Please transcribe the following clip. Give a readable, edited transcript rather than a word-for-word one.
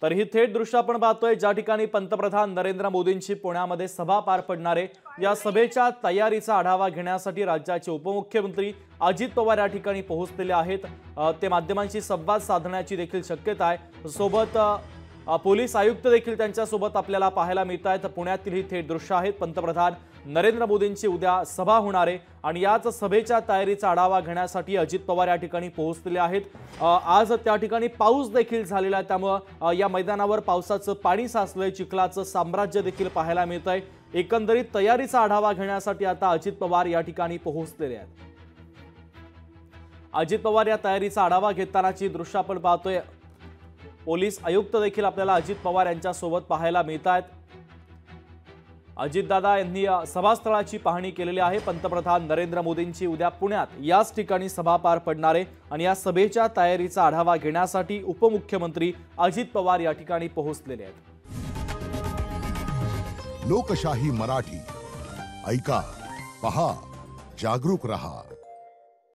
तर ही थेट दृश्य आपण पाहतोय ज्या ठिकाणी पंतप्रधान नरेंद्र मोदींची पुण्यामध्ये सभा पार पडणार आहे। या सभेच्या तयारीचा आढावा घेण्यासाठी राज्याचे उपमुख्यमंत्री अजित पवार या ठिकाणी पोहोचलेले आहेत। ते माध्यमांशी संवाद साधण्याची देखील शक्यता आहे। सोबत पोलीस आयुक्त देखील त्यांच्या सोबत आपल्याला पाहायला मिळत आहेत। पुण्यातील ही थेट दृश्य आहेत। पंतप्रधान नरेंद्र मोदींची उद्या सभा होणार आहे आणि याच सभेच्या तयारीचा आढावा घेण्यासाठी अजित पवार या ठिकाणी पोहोचलेले आहेत। आज त्या ठिकाणी पाऊस देखील झालेला आहे, त्यामुळे या मैदानावर पावसाचं पाणी साचलंय, चिखलाचं साम्राज्य देखील पाहायला मिळतंय। एकंदरीत तयारीचा आढावा घेण्यासाठी आता अजित पवार या ठिकाणी पोहोचलेले आहेत। अजित पवार या तयारीचा आढावा घेतानाची दृश्य आपण पाहतोय। पोलीस आयुक्त देखील आपल्याला अजित पवार यांच्या सोबत पाहायला मिळत आहेत। अजितदादा यांनी सभास्थळाची पाहणी केलेली आहे। पंतप्रधान नरेंद्र मोदींची उद्या पुण्यात याच ठिकाणी सभा पार पडणार आहे आणि या सभेच्या तयारीचा आढावा घेण्यासाठी उपमुख्यमंत्री अजित पवार या ठिकाणी पोहोचलेले आहेत। लोकशाही मराठी ऐका, पहा, जागरूक रहा।